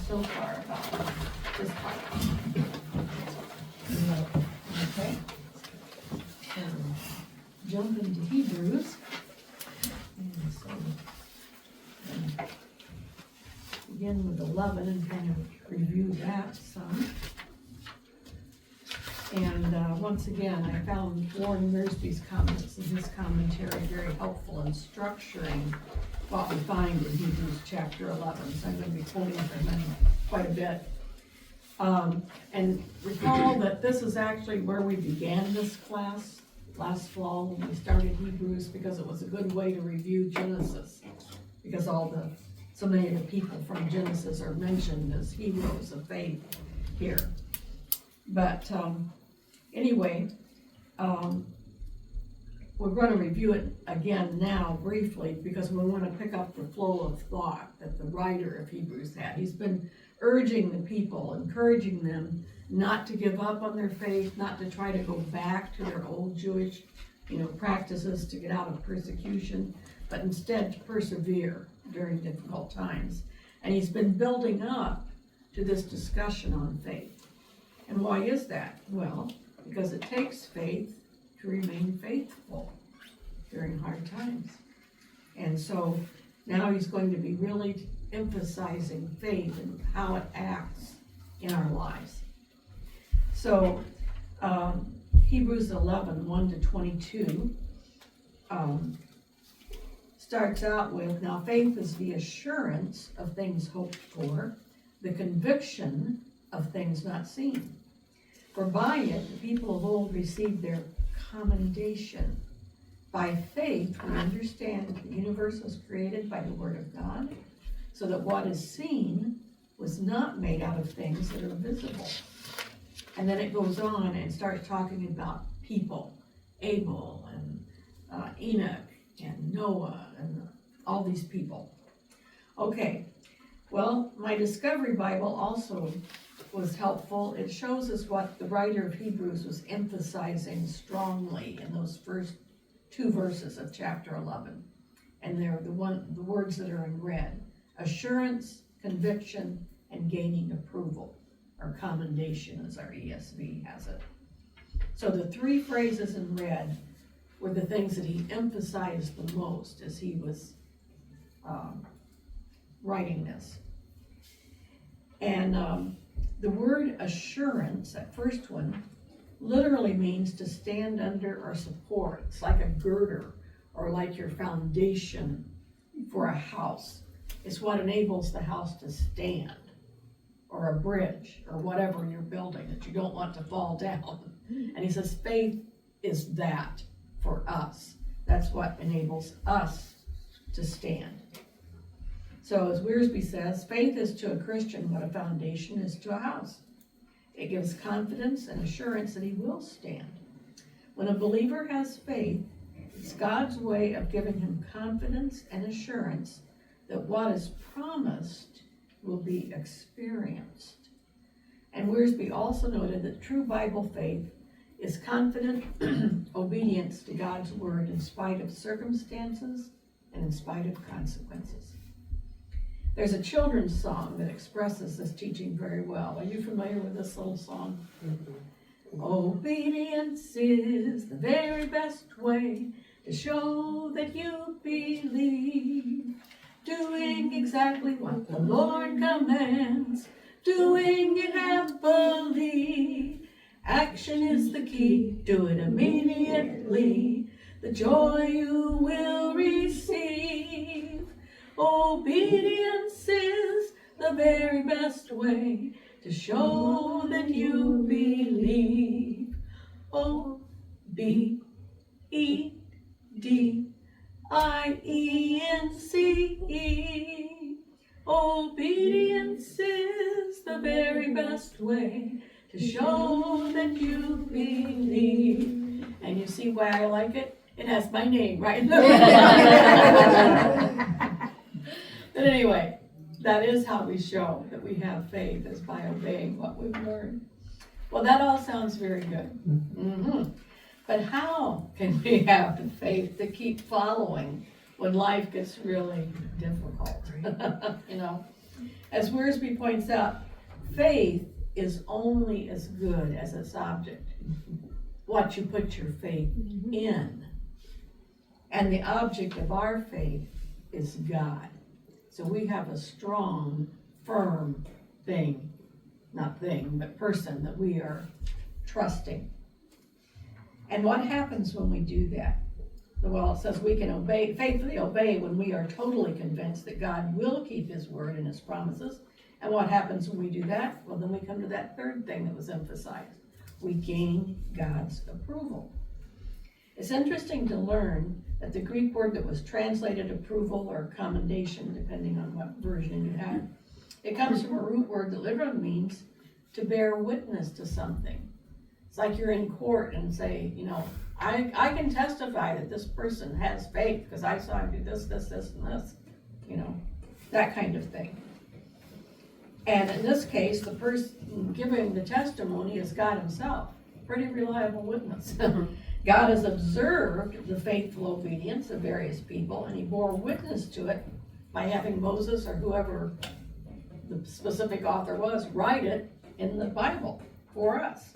so far about this part. Okay. And jump into Hebrews. And so, begin with 11 and kind of review that some. And once again, I found Warren Wiersbe's comments in his commentary very helpful in structuring what we find in Hebrews chapter 11. So I'm going to be quoting from him quite a bit. And recall that this is actually where we began this class last fall when we started Hebrews, because it was a good way to review Genesis, because so many of the people from Genesis are mentioned as heroes of faith here. But anyway, we're going to review it again now briefly, because we want to pick up the flow of thought that the writer of Hebrews had. He's been urging the people, encouraging them not to give up on their faith, not to try to go back to their old Jewish, practices to get out of persecution, but instead to persevere during difficult times. And he's been building up to this discussion on faith. And why is that? Well, because it takes faith to remain faithful during hard times. And so now he's going to be really emphasizing faith and how it acts in our lives. So Hebrews 11, 1-22 starts out with, now faith is the assurance of things hoped for, the conviction of things not seen. For by it the people of old received their commendation. By faith we understand that the universe was created by the word of God, so that what is seen was not made out of things that are visible. And then it goes on and starts talking about people, Abel and Enoch and Noah and all these people. Okay, well, my Discovery Bible also was helpful. It shows us what the writer of Hebrews was emphasizing strongly in those first 2 verses of chapter 11. And they're the words that are in red: assurance, conviction, and gaining approval, or commendation as our ESV has it. So the 3 phrases in red were the things that he emphasized the most as he was writing this. And the word assurance, that first one, literally means to stand under or support. It's like a girder or like your foundation for a house. It's what enables the house to stand, or a bridge, or whatever you're building that you don't want to fall down. And he says faith is that for us. That's what enables us to stand. So as Wiersbe says, faith is to a Christian what a foundation is to a house. It gives confidence and assurance that he will stand. When a believer has faith, it's God's way of giving him confidence and assurance that what is promised will be experienced. And Wiersbe also noted that true Bible faith is confident obedience to God's word in spite of circumstances and in spite of consequences. There's a children's song that expresses this teaching very well. Are you familiar with this little song? Mm-hmm. Obedience is the very best way to show that you believe. Doing exactly what the Lord commands, doing it happily. Action is the key, do it immediately. The joy you will receive. Obedience is the very best way to show that you believe. O-B-E-D-I-E-N-C-E. Obedience is the very best way to show that you believe. And you see why I like it? It has my name right there. But anyway, that is how we show that we have faith, is by obeying what we've learned. Well, that all sounds very good. Mm-hmm. But how can we have the faith to keep following when life gets really difficult? As Wiersbe points out, faith is only as good as its object, what you put your faith in. And the object of our faith is God. So we have a strong, firm thing, not thing, but person that we are trusting. And what happens when we do that? Well, it says we can faithfully obey when we are totally convinced that God will keep his word and his promises. And what happens when we do that? Well, then we come to that third thing that was emphasized. We gain God's approval. It's interesting to learn that the Greek word that was translated approval or commendation, depending on what version you have, it comes from a root word that literally means to bear witness to something. It's like you're in court and say, I can testify that this person has faith because I saw him do this, this, this, and this, that kind of thing. And in this case, the person giving the testimony is God himself, pretty reliable witness. God has observed the faithful obedience of various people, and he bore witness to it by having Moses or whoever the specific author was write it in the Bible for us.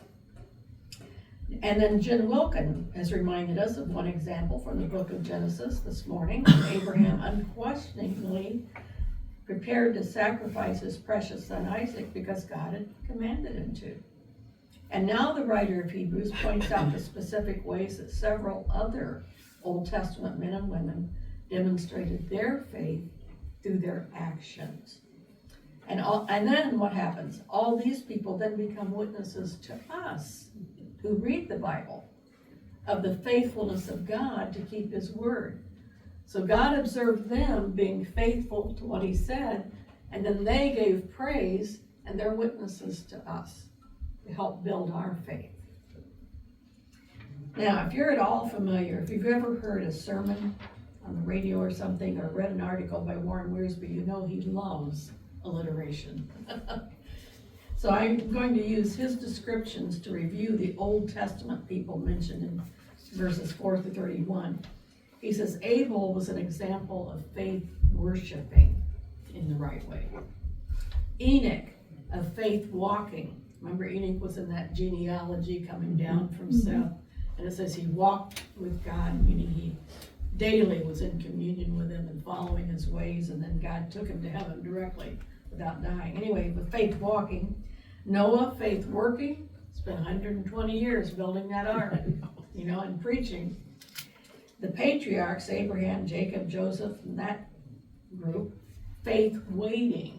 And then Jen Wilkin has reminded us of one example from the book of Genesis this morning. Abraham unquestioningly prepared to sacrifice his precious son Isaac because God had commanded him to. And now the writer of Hebrews points out the specific ways that several other Old Testament men and women demonstrated their faith through their actions. And then what happens? All these people then become witnesses to us who read the Bible of the faithfulness of God to keep his word. So God observed them being faithful to what he said, and then they gave praise, and they're witnesses to us to help build our faith. Now, if you're at all familiar, if you've ever heard a sermon on the radio or something, or read an article by Warren Wiersbe, you know he loves alliteration. So I'm going to use his descriptions to review the Old Testament people mentioned in verses 4 through 31. He says Abel was an example of faith worshiping in the right way. Enoch, of faith walking. Remember, Enoch was in that genealogy coming down from Seth. And it says he walked with God, meaning he daily was in communion with him and following his ways, and then God took him to heaven directly without dying. Anyway, with faith walking. Noah, faith working. Spent 120 years building that ark, and preaching. The patriarchs, Abraham, Jacob, Joseph, and that group, faith waiting.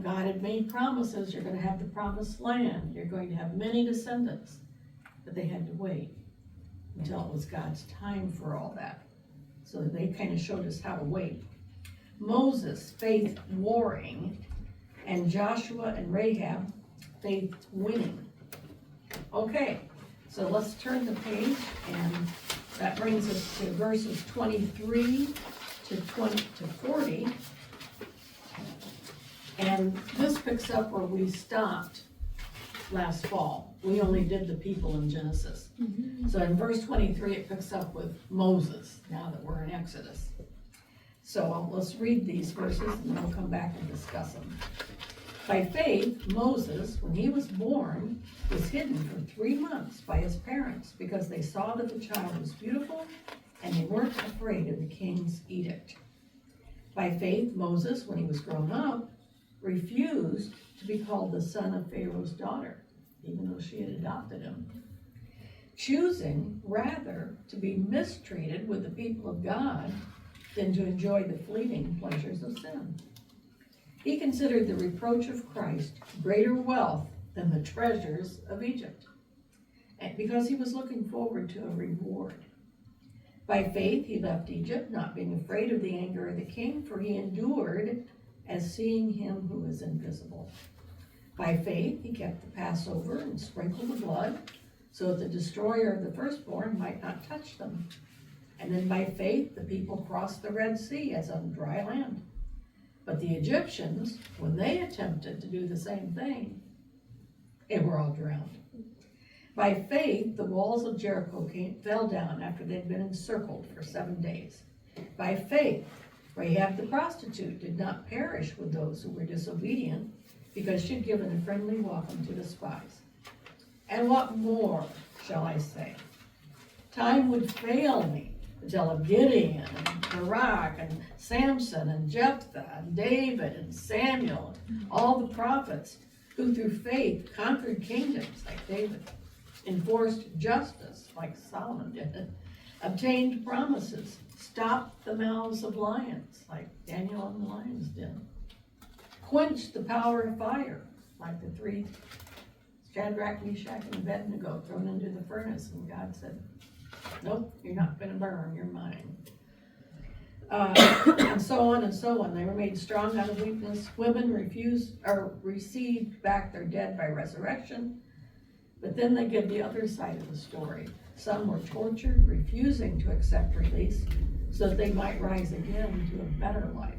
God had made promises. You're going to have the promised land. You're going to have many descendants. But they had to wait until it was God's time for all that. So they kind of showed us how to wait. Moses, faith warring, and Joshua and Rahab, faith winning. Okay, so let's turn the page, and that brings us to verses 23 to 40. And this picks up where we stopped last fall. We only did the people in Genesis. So in verse 23, it picks up with Moses, now that we're in Exodus. So let's read these verses, and then we'll come back and discuss them. By faith, Moses, when he was born, was hidden for 3 months by his parents because they saw that the child was beautiful, and they weren't afraid of the king's edict. By faith, Moses, when he was grown up, refused to be called the son of Pharaoh's daughter, even though she had adopted him, choosing rather to be mistreated with the people of God than to enjoy the fleeting pleasures of sin. He considered the reproach of Christ greater wealth than the treasures of Egypt, and because he was looking forward to a reward. By faith he left Egypt, not being afraid of the anger of the king, for he endured as seeing him who is invisible. By faith he kept the Passover and sprinkled the blood, so that the destroyer of the firstborn might not touch them. And then by faith the people crossed the Red Sea as on dry land. But the Egyptians, when they attempted to do the same thing, they were all drowned. By faith the walls of Jericho fell down after they'd been encircled for 7 days. By faith Rahab the prostitute did not perish with those who were disobedient, because she had given a friendly welcome to the spies. And what more shall I say? Time would fail me to tell of Gideon and Barak and Samson and Jephthah and David and Samuel, and all the prophets who through faith conquered kingdoms like David, enforced justice like Solomon did, obtained promises, stopped the mouths of lions like Daniel and the lions did, quenched the power of fire like the three Shadrach, Meshach, and Abednego thrown into the furnace, and God said, nope, you're not going to burn, you're mine. And so on and so on. They were made strong out of weakness. Women received back their dead by resurrection. But then they give the other side of the story. Some were tortured, refusing to accept release, so that they might rise again to a better life.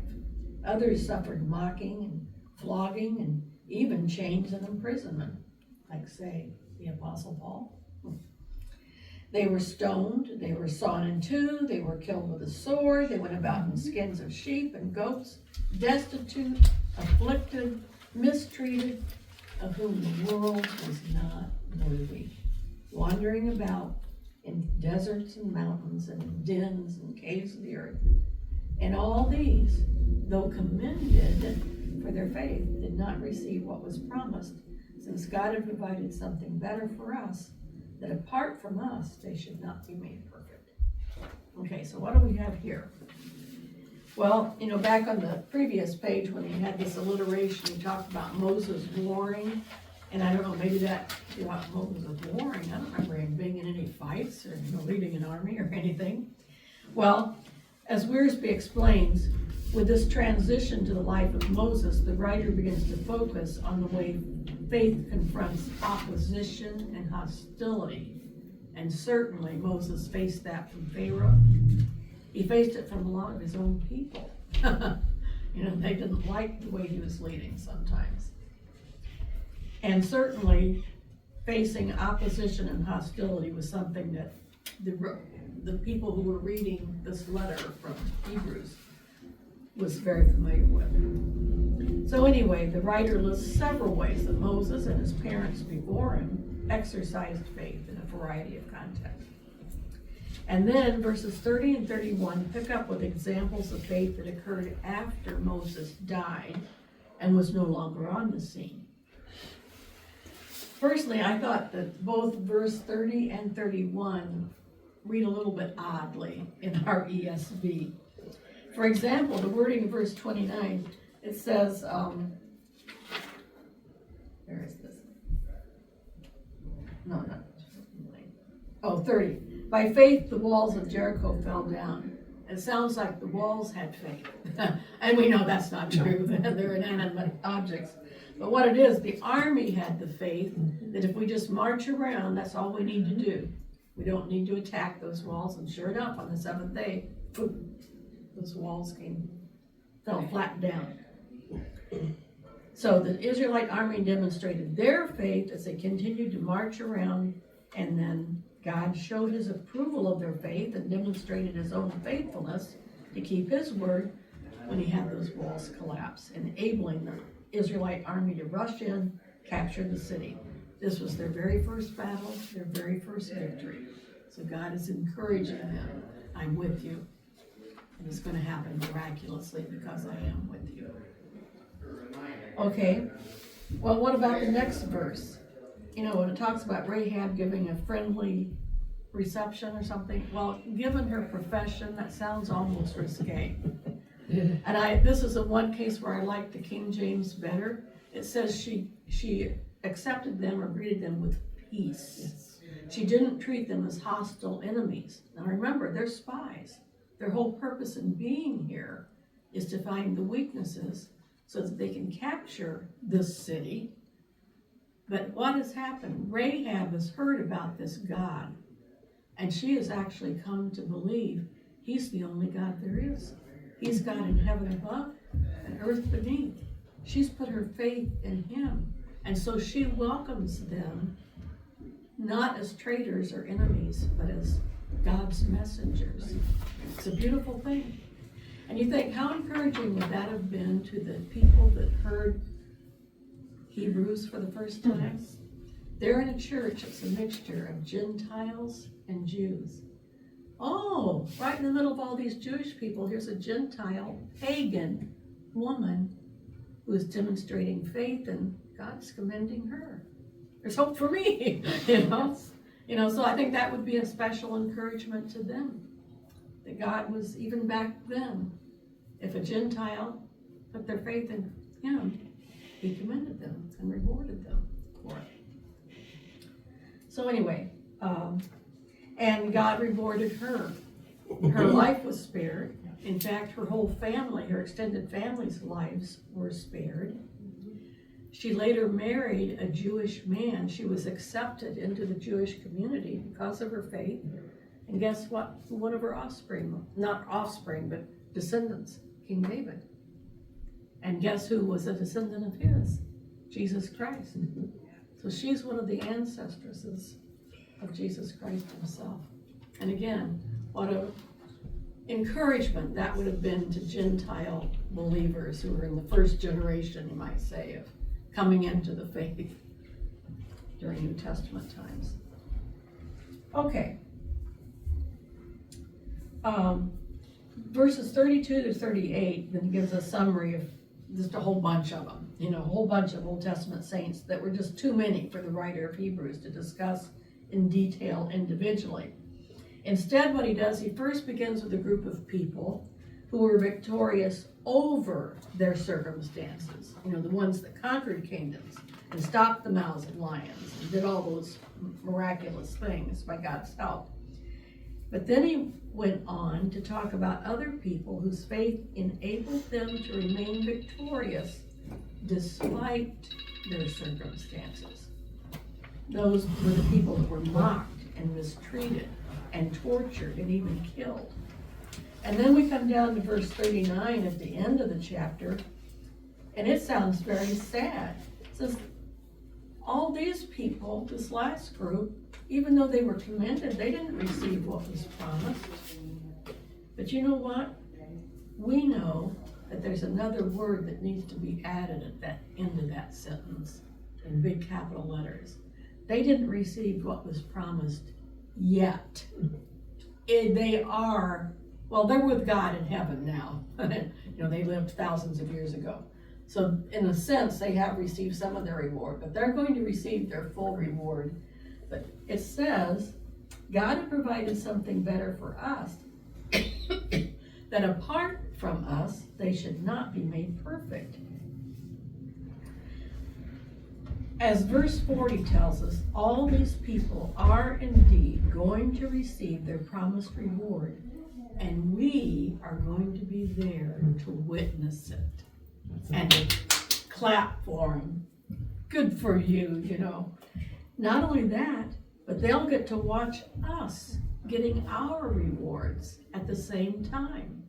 Others suffered mocking and flogging and even chains and imprisonment, like, say, the Apostle Paul. They were stoned, they were sawn in two, they were killed with a sword, they went about in skins of sheep and goats, destitute, afflicted, mistreated, of whom the world was not worthy, wandering about in deserts and mountains and in dens and caves of the earth. And all these, though commended for their faith, did not receive what was promised, since God had provided something better for us, that apart from us, they should not be made perfect. Okay, so what do we have here? Well, back on the previous page when he had this alliteration, he talked about Moses warring. And I don't know, maybe that about Moses warring. I don't remember him being in any fights or leading an army or anything. Well, as Wiersbe explains, with this transition to the life of Moses, the writer begins to focus on the way faith confronts opposition and hostility. And certainly Moses faced that from Pharaoh. He faced it from a lot of his own people. They didn't like the way he was leading sometimes. And certainly facing opposition and hostility was something that the people who were reading this letter from Hebrews was very familiar with. So anyway, the writer lists several ways that Moses and his parents before him exercised faith in a variety of contexts. And then verses 30 and 31 pick up with examples of faith that occurred after Moses died and was no longer on the scene. Personally, I thought that both verse 30 and 31 read a little bit oddly in our ESV. For example, the wording in verse 29, it says, where is this? No, not 29. Oh, 30. By faith, the walls of Jericho fell down. It sounds like the walls had faith. And we know that's not true. They're inanimate objects. But what it is, the army had the faith that if we just march around, that's all we need to do. We don't need to attack those walls. And sure enough, on the seventh day, boom, those walls fell flat down. So the Israelite army demonstrated their faith as they continued to march around, and then God showed his approval of their faith and demonstrated his own faithfulness to keep his word when he had those walls collapse, enabling the Israelite army to rush in, capture the city. This was their very first battle, their very first victory. So God is encouraging them. I'm with you. And it's going to happen miraculously because I am with you. Okay, well, what about the next verse? When it talks about Rahab giving a friendly reception or something, well, given her profession, that sounds almost risque. And this is the one case where I like the King James better. It says she accepted them or greeted them with peace. Yes. She didn't treat them as hostile enemies. Now remember, they're spies. Their whole purpose in being here is to find the weaknesses so that they can capture this city. But what has happened? Rahab has heard about this God, and she has actually come to believe he's the only God there is. He's God in heaven above and earth beneath. She's put her faith in him, and so she welcomes them not as traitors or enemies, but as God's messengers. It's a beautiful thing. And you think, how encouraging would that have been to the people that heard Hebrews for the first time? They're in a church, it's a mixture of Gentiles and Jews. Oh, right in the middle of all these Jewish people, here's a Gentile, pagan woman who is demonstrating faith, and God's commending her. There's hope for me, you know? So I think that would be a special encouragement to them. That God was, even back then, if a Gentile put their faith in him, he commended them and rewarded them for it. So anyway, and God rewarded her. Her life was spared. In fact, her whole family, her extended family's lives were spared. She later married a Jewish man. She was accepted into the Jewish community because of her faith. And guess what? One of her offspring, not offspring, but descendants, King David. And guess who was a descendant of his? Jesus Christ. So she's one of the ancestresses of Jesus Christ himself. And again, what a encouragement that would have been to Gentile believers who were in the first generation, you might say, of coming into the faith during New Testament times. Okay. Verses 32 to 38 then gives a summary of just a whole bunch of them, a whole bunch of Old Testament saints that were just too many for the writer of Hebrews to discuss in detail individually. Instead, what he does, he first begins with a group of people who were victorious over their circumstances, the ones that conquered kingdoms and stopped the mouths of lions and did all those miraculous things by God's help. But then he went on to talk about other people whose faith enabled them to remain victorious despite their circumstances. Those were the people that were mocked and mistreated and tortured and even killed. And then we come down to verse 39 at the end of the chapter, and it sounds very sad. It says, all these people, this last group, even though they were commended, they didn't receive what was promised. But you know what? We know that there's another word that needs to be added at that end of that sentence in big capital letters. They didn't receive what was promised yet. They are, well, they're with God in heaven now. They lived thousands of years ago. So in a sense, they have received some of their reward, but they're going to receive their full reward. But it says, God had provided something better for us, that apart from us, they should not be made perfect. As verse 40 tells us, all these people are indeed going to receive their promised reward, and we are going to be there to witness it and to clap for them. Good for you, Not only that, but they'll get to watch us getting our rewards at the same time.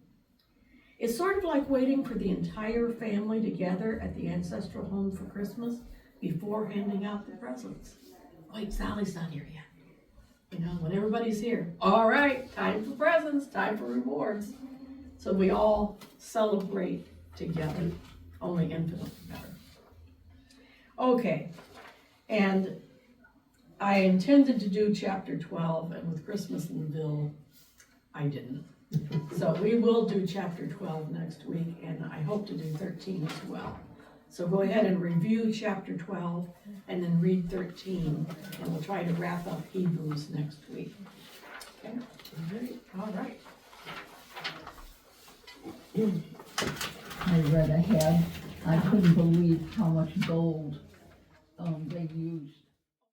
It's sort of like waiting for the entire family to gather at the ancestral home for Christmas before handing out the presents. Wait, Sally's not here yet. When everybody's here, all right, time for presents, time for rewards. So we all celebrate together, only infinitely better. Okay, and I intended to do chapter 12, and with Christmas in the bill, I didn't. So we will do chapter 12 next week, and I hope to do 13 as well. So go ahead and review chapter 12, and then read 13, and we'll try to wrap up Hebrews next week. Okay? All right. I read ahead. I couldn't believe how much gold they used